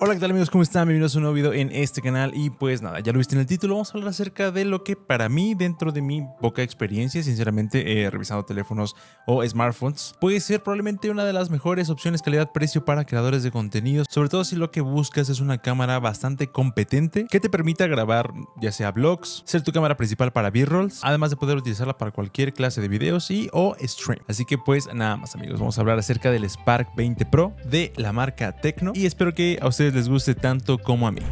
Hola, ¿qué tal amigos? ¿Cómo están? Bienvenidos a un nuevo video en este canal y pues nada, ya lo viste en el título, vamos a hablar acerca de lo que para mí, dentro de mi poca experiencia, sinceramente, revisando teléfonos o smartphones, puede ser probablemente una de las mejores opciones calidad-precio para creadores de contenido, sobre todo si lo que buscas es una cámara bastante competente que te permita grabar ya sea vlogs, ser tu cámara principal para B-rolls, además de poder utilizarla para cualquier clase de videos y o stream. Así que pues nada más amigos, vamos a hablar acerca del Spark 20 Pro de la marca Tecno y espero que a ustedes les guste tanto como a mí.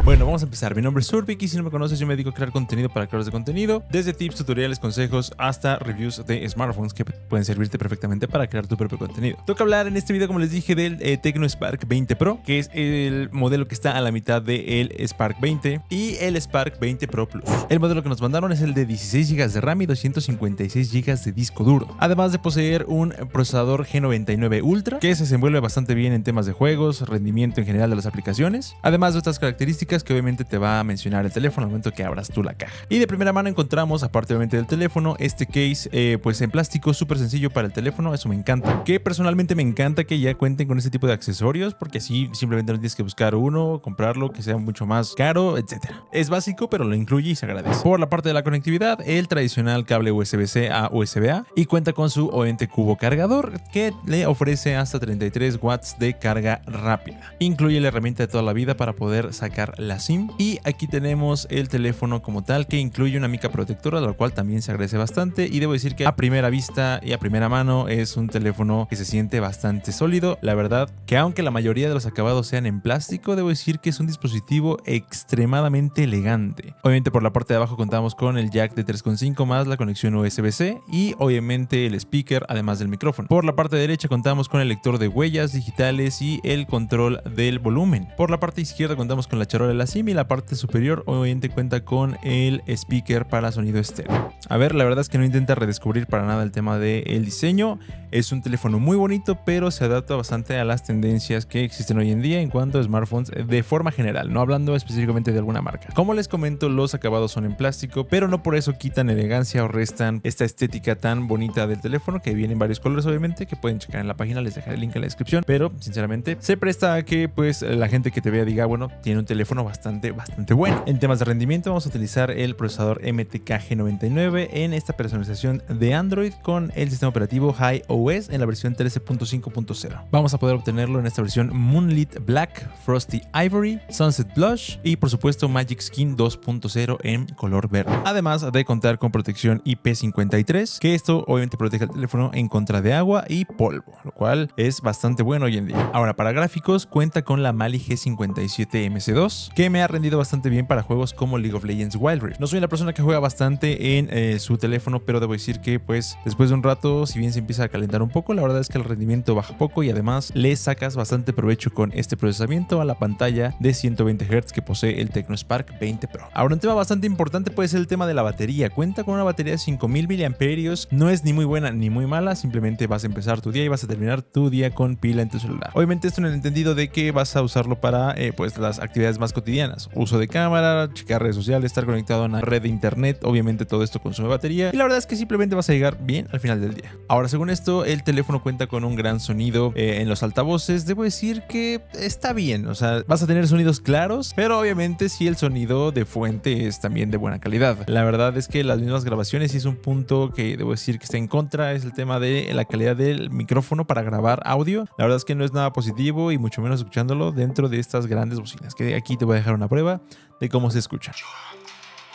Bueno, vamos a empezar. Mi nombre es Survik y si no me conoces, yo me dedico a crear contenido para creadores de contenido, desde tips, tutoriales, consejos hasta reviews de smartphones que pueden servirte perfectamente para crear tu propio contenido. Toca hablar en este video, como les dije, del Tecno Spark 20 Pro, que es el modelo que está a la mitad del Spark 20 y el Spark 20 Pro Plus. El modelo que nos mandaron es el de 16 GB de RAM y 256 GB de disco duro, además de poseer un procesador G99 Ultra que se desenvuelve bastante bien en temas de juegos, rendimiento en general de las aplicaciones, además de otras características que obviamente te va a mencionar el teléfono al momento que abras tú la caja. Y de primera mano encontramos, aparte obviamente del teléfono, este case pues en plástico súper sencillo para el teléfono. Eso me encanta, que personalmente me encanta que ya cuenten con este tipo de accesorios, porque así simplemente no tienes que buscar uno, comprarlo, que sea mucho más caro, etcétera. Es básico, pero lo incluye y se agradece. Por la parte de la conectividad, el tradicional cable USB-C a USB-A y cuenta con su obviamente cubo cargador que le ofrece hasta 33 watts de carga rápida. Incluye la herramienta de toda la vida para poder sacar la SIM, y aquí tenemos el teléfono como tal, que incluye una mica protectora, la cual también se agradece bastante, y debo decir que a primera vista y a primera mano es un teléfono que se siente bastante sólido. La verdad que aunque la mayoría de los acabados sean en plástico, debo decir que es un dispositivo extremadamente elegante. Obviamente por la parte de abajo contamos con el jack de 3.5 más la conexión USB-C y obviamente el speaker, además del micrófono. Por la parte derecha contamos con el lector de huellas digitales y el control del volumen. Por la parte izquierda contamos con la charola de la SIM y la parte superior obviamente cuenta con el speaker para sonido estéreo. A ver, la verdad es que no intenta redescubrir para nada el tema del diseño. Es un teléfono muy bonito, pero se adapta bastante a las tendencias que existen hoy en día en cuanto a smartphones de forma general, no hablando específicamente de alguna marca. Como les comento, los acabados son en plástico, pero no por eso quitan elegancia o restan esta estética tan bonita del teléfono, que viene en varios colores obviamente, que pueden checar en la página, les dejaré el link en la descripción, pero sinceramente se presta a que pues la gente que te vea diga, bueno, tiene un teléfono bastante bueno. En temas de rendimiento vamos a utilizar el procesador MTK G99 en esta personalización de Android con el sistema operativo iOS en la versión 13.5.0. Vamos a poder obtenerlo en esta versión Moonlit Black, Frosty Ivory, Sunset Blush y por supuesto Magic Skin 2.0 en color verde. Además de contar con protección IP53, que esto obviamente protege el teléfono en contra de agua y polvo, lo cual es bastante bueno hoy en día. Ahora, para gráficos cuenta con la Mali G57 MC2, que me ha rendido bastante bien para juegos como League of Legends Wild Rift. No soy una persona que juega bastante en su teléfono, pero debo decir que pues después de un rato, si bien se empieza a calentar un poco, la verdad es que el rendimiento baja poco y además le sacas bastante provecho con este procesamiento a la pantalla de 120 Hz que posee el Tecno Spark 20 Pro. Ahora, un tema bastante importante puede ser el tema de la batería. Cuenta con una batería de 5000 mAh, no es ni muy buena ni muy mala, simplemente vas a empezar tu día y vas a terminar tu día con pila en tu celular. Obviamente esto en el entendido de que vas a usarlo para pues las actividades más cotidianas, uso de cámara, checar redes sociales, estar conectado a una red de internet. Obviamente todo esto consume batería y la verdad es que simplemente vas a llegar bien al final del día. Ahora, según esto, el teléfono cuenta con un gran sonido en los altavoces. Debo decir que está bien, o sea, vas a tener sonidos claros, pero obviamente si el sonido de fuente es también de buena calidad. La verdad es que las mismas grabaciones, y es un punto que debo decir que está en contra, es el tema de la calidad del micrófono para grabar audio. La verdad es que no es nada positivo y mucho menos escuchándolo dentro de estas grandes bocinas, que aquí te voy a dejar una prueba de cómo se escucha. Yo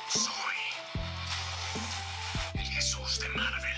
soy el Jesús de Marvel.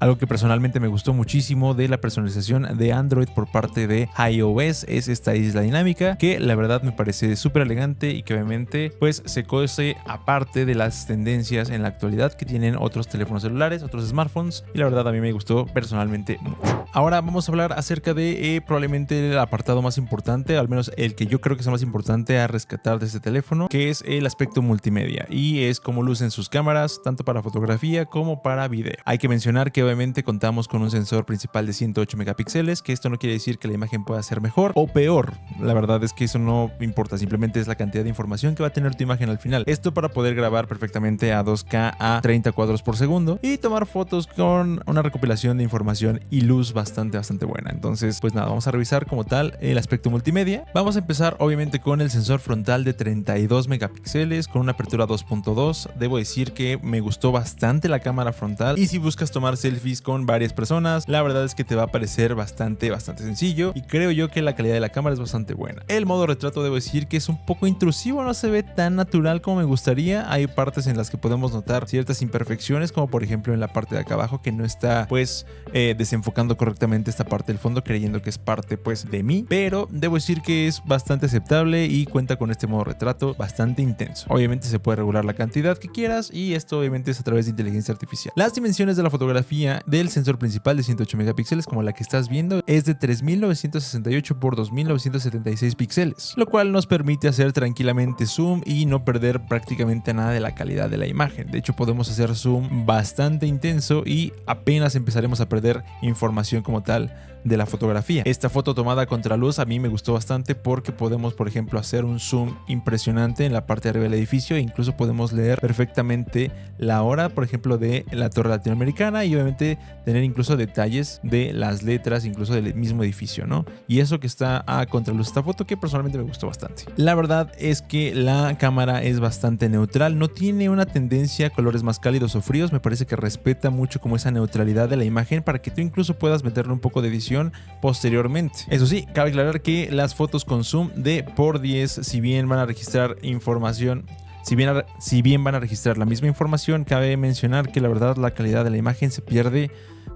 Algo que personalmente me gustó muchísimo de la personalización de Android por parte de iOS es esta isla dinámica, que la verdad me parece súper elegante y que obviamente pues se cose aparte de las tendencias en la actualidad que tienen otros teléfonos celulares, otros smartphones, y la verdad a mí me gustó personalmente mucho. Ahora vamos a hablar acerca de probablemente el apartado más importante, al menos el que yo creo que es el más importante a rescatar de este teléfono, que es el aspecto multimedia, y es cómo lucen sus cámaras, tanto para fotografía como para video. Hay que mencionar que obviamente contamos con un sensor principal de 108 megapíxeles, que esto no quiere decir que la imagen pueda ser mejor o peor. La verdad es que eso no importa, simplemente es la cantidad de información que va a tener tu imagen al final. Esto para poder grabar perfectamente a 2K a 30 cuadros por segundo y tomar fotos con una recopilación de información y luz bastante buena. Entonces, pues nada, vamos a revisar como tal el aspecto multimedia. Vamos a empezar obviamente con el sensor frontal de 32 megapíxeles con una apertura 2.2. Debo decir que me gustó bastante la cámara frontal, y si buscas tomar selfies con varias personas, la verdad es que te va a parecer bastante sencillo, y creo yo que la calidad de la cámara es bastante buena. El modo retrato debo decir que es un poco intrusivo, no se ve tan natural como me gustaría. Hay partes en las que podemos notar ciertas imperfecciones, como por ejemplo en la parte de acá abajo, que no está pues desenfocando correctamente esta parte del fondo, creyendo que es parte pues de mí, pero debo decir que es bastante aceptable y cuenta con este modo retrato bastante intenso. Obviamente se puede regular la cantidad que quieras, y esto obviamente es a través de inteligencia artificial. Las dimensiones de la fotografía del sensor principal de 108 megapíxeles, como la que estás viendo, es de 3968 por 2976 píxeles, lo cual nos permite hacer tranquilamente zoom y no perder prácticamente nada de la calidad de la imagen. De hecho, podemos hacer zoom bastante intenso y apenas empezaremos a perder información como tal de la fotografía. Esta foto tomada a contraluz a mí me gustó bastante porque podemos, por ejemplo, hacer un zoom impresionante en la parte de arriba del edificio, e incluso podemos leer perfectamente la hora, por ejemplo, de la torre latinoamericana, y obviamente tener incluso detalles de las letras, incluso del mismo edificio, ¿no? Y eso que está a contraluz esta foto, que personalmente me gustó bastante. La verdad es que la cámara es bastante neutral, no tiene una tendencia a colores más cálidos o fríos. Me parece que respeta mucho como esa neutralidad de la imagen para que tú incluso puedas meterle un poco de edición posteriormente. Eso sí, cabe aclarar que las fotos con zoom de por 10, si bien van a registrar información, si bien van a registrar la misma información, cabe mencionar que la verdad la calidad de la imagen se pierde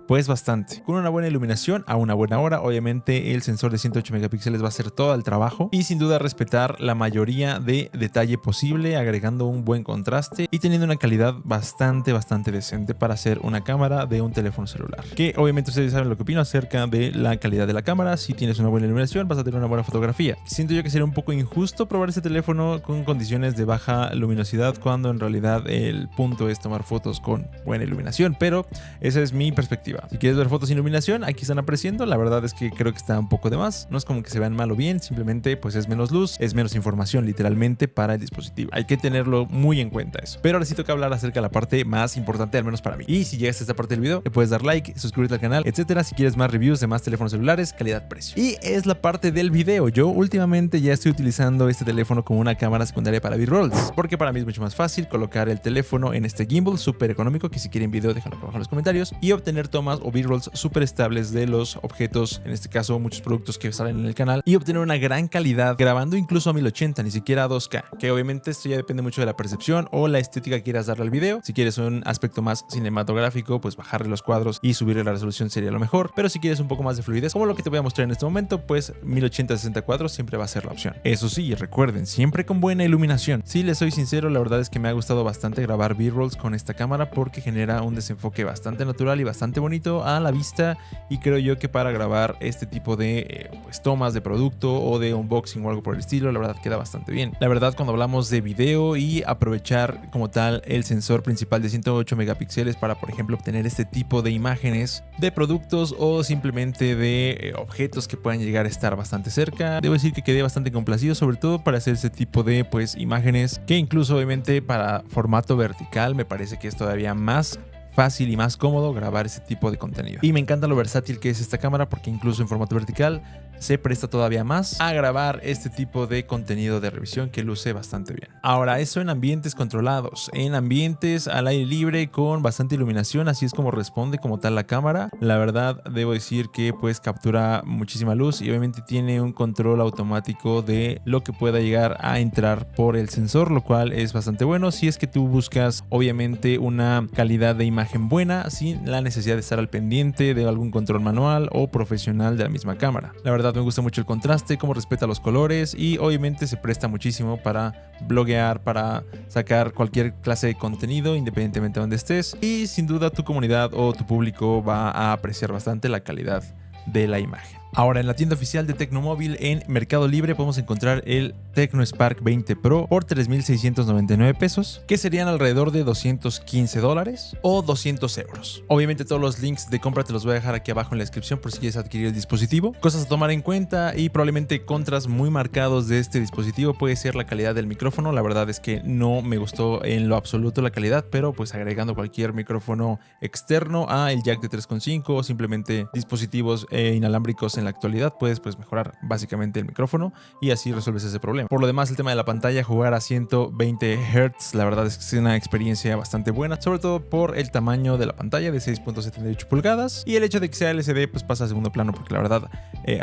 pues bastante. Con una buena iluminación a una buena hora, obviamente el sensor de 108 megapíxeles va a hacer todo el trabajo, y sin duda respetar la mayoría de detalle posible, agregando un buen contraste y teniendo una calidad bastante decente para ser una cámara de un teléfono celular. Que obviamente ustedes saben lo que opino acerca de la calidad de la cámara. Si tienes una buena iluminación, vas a tener una buena fotografía. Siento yo que sería un poco injusto probar este teléfono con condiciones de baja luminosidad, cuando en realidad el punto es tomar fotos con buena iluminación, pero esa es mi perspectiva. Si quieres ver fotos sin iluminación, aquí están apareciendo. La verdad es que creo que está un poco de más. No es como que se vean mal o bien, simplemente pues es menos luz, es menos información literalmente para el dispositivo. Hay que tenerlo muy en cuenta eso. Pero ahora sí toca hablar acerca de la parte más importante, al menos para mí. Y si llegaste a esta parte del video, le puedes dar like, suscribirte al canal, etcétera, si quieres más reviews de más teléfonos celulares, calidad-precio. Y es la parte del video. Yo últimamente ya estoy utilizando este teléfono como una cámara secundaria para B-rolls, porque para mí es mucho más fácil colocar el teléfono en este gimbal súper económico, que si quieren video déjalo abajo en los comentarios, y obtener tomas o B-rolls súper estables de los objetos, en este caso muchos productos que salen en el canal, y obtener una gran calidad grabando incluso a 1080, ni siquiera a 2K, que obviamente esto ya depende mucho de la percepción o la estética que quieras darle al video. Si quieres un aspecto más cinematográfico, pues bajarle los cuadros y subirle la resolución sería lo mejor, pero si quieres un poco más de fluidez, como lo que te voy a mostrar en este momento, pues 1080 60 cuadros siempre va a ser la opción. Eso sí, recuerden, siempre con buena iluminación. Si les soy sincero, la verdad es que me ha gustado bastante grabar B-rolls con esta cámara porque genera un desenfoque bastante natural y bastante bonito a la vista, y creo yo que para grabar este tipo de pues, tomas de producto o de unboxing o algo por el estilo, la verdad queda bastante bien. La verdad, cuando hablamos de video y aprovechar como tal el sensor principal de 108 megapíxeles para, por ejemplo, obtener este tipo de imágenes de productos o simplemente de objetos que puedan llegar a estar bastante cerca, debo decir que quedé bastante complacido, sobre todo para hacer este tipo de pues imágenes, que incluso obviamente para formato vertical me parece que es todavía más fácil y más cómodo grabar ese tipo de contenido. Y me encanta lo versátil que es esta cámara, porque incluso en formato vertical se presta todavía más a grabar este tipo de contenido de revisión que luce bastante bien. Ahora, eso en ambientes controlados, en ambientes al aire libre con bastante iluminación, así es como responde como tal la cámara. La verdad, debo decir que pues captura muchísima luz y obviamente tiene un control automático de lo que pueda llegar a entrar por el sensor, lo cual es bastante bueno si es que tú buscas obviamente una calidad de imagen buena sin la necesidad de estar al pendiente de algún control manual o profesional de la misma cámara. La verdad me gusta mucho el contraste, cómo respeta los colores y obviamente se presta muchísimo para bloguear, para sacar cualquier clase de contenido independientemente de donde estés, y sin duda tu comunidad o tu público va a apreciar bastante la calidad de la imagen. Ahora, en la tienda oficial de Tecnomóvil en Mercado Libre podemos encontrar el Tecno Spark 20 Pro por 3,699 pesos, que serían alrededor de $215 o 200 euros. Obviamente todos los links de compra te los voy a dejar aquí abajo en la descripción por si quieres adquirir el dispositivo. Cosas a tomar en cuenta y probablemente contras muy marcados de este dispositivo puede ser la calidad del micrófono. La verdad es que no me gustó en lo absoluto la calidad, pero pues agregando cualquier micrófono externo a el jack de 3.5 o simplemente dispositivos inalámbricos en la actualidad, puedes pues mejorar básicamente el micrófono y así resuelves ese problema. Por lo demás, el tema de la pantalla, jugar a 120 Hz, la verdad es que es una experiencia bastante buena, sobre todo por el tamaño de la pantalla de 6.78 pulgadas y el hecho de que sea LCD pues pasa a segundo plano porque la verdad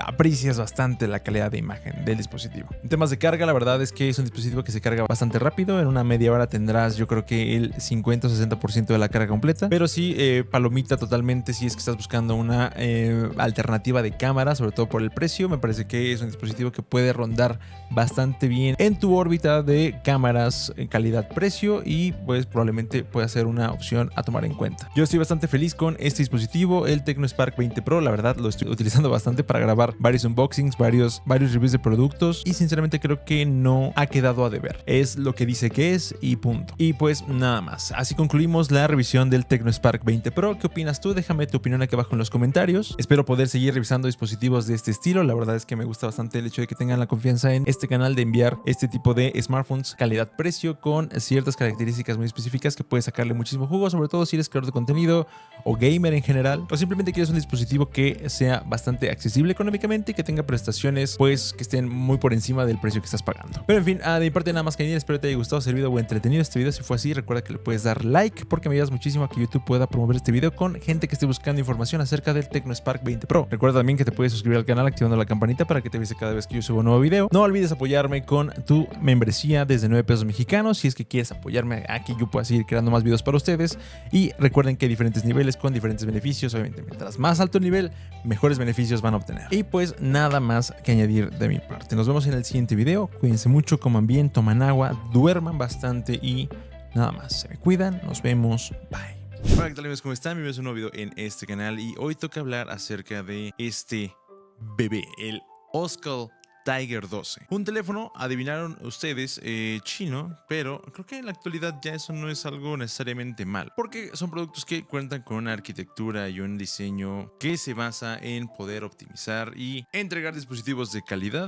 aprecias bastante la calidad de imagen del dispositivo. En temas de carga, la verdad es que es un dispositivo que se carga bastante rápido. En una media hora tendrás yo creo que el 50 o 60% de la carga completa, pero sí palomita totalmente si es que estás buscando una alternativa de cámara, sobre todo por el precio. Me parece que es un dispositivo que puede rondar bastante bien en tu órbita de cámaras en calidad-precio y pues probablemente pueda ser una opción a tomar en cuenta. Yo estoy bastante feliz con este dispositivo, el Tecno Spark 20 Pro. La verdad lo estoy utilizando bastante para grabar varios unboxings, varios reviews de productos y sinceramente creo que no ha quedado a deber. Es lo que dice que es y punto. Y pues nada más. Así concluimos la revisión del Tecno Spark 20 Pro. ¿Qué opinas tú? Déjame tu opinión aquí abajo en los comentarios. Espero poder seguir revisando dispositivos de este estilo. La verdad es que me gusta bastante el hecho de que tengan la confianza en este canal de enviar este tipo de smartphones calidad-precio con ciertas características muy específicas que puedes sacarle muchísimo jugo, sobre todo si eres creador de contenido o gamer en general, o simplemente quieres un dispositivo que sea bastante accesible económicamente y que tenga prestaciones pues que estén muy por encima del precio que estás pagando. Pero en fin, de mi parte nada más que añadir. Espero te haya gustado, servido o entretenido este video. Si fue así, recuerda que le puedes dar like porque me ayudas muchísimo a que YouTube pueda promover este video con gente que esté buscando información acerca del Tecno Spark 20 Pro. Recuerda también que te puedes suscribir al canal activando la campanita para que te avise cada vez que yo subo un nuevo video. No olvides apoyarme con tu membresía desde 9 pesos mexicanos si es que quieres apoyarme a que yo pueda seguir creando más videos para ustedes. Y recuerden que hay diferentes niveles con diferentes beneficios. Obviamente, mientras más alto el nivel, mejores beneficios van a obtener. Y pues nada más que añadir de mi parte. Nos vemos en el siguiente video. Cuídense mucho, coman bien, toman agua, duerman bastante y nada más. Se me cuidan. Nos vemos. Bye. Hola, ¿qué tal amigos? ¿Cómo están? Bienvenidos a un nuevo video en este canal y hoy toca hablar acerca de este bebé, el Oscal Tiger 12. Un teléfono, adivinaron ustedes, chino, pero creo que en la actualidad ya eso no es algo necesariamente mal, porque son productos que cuentan con una arquitectura y un diseño que se basa en poder optimizar y entregar dispositivos de calidad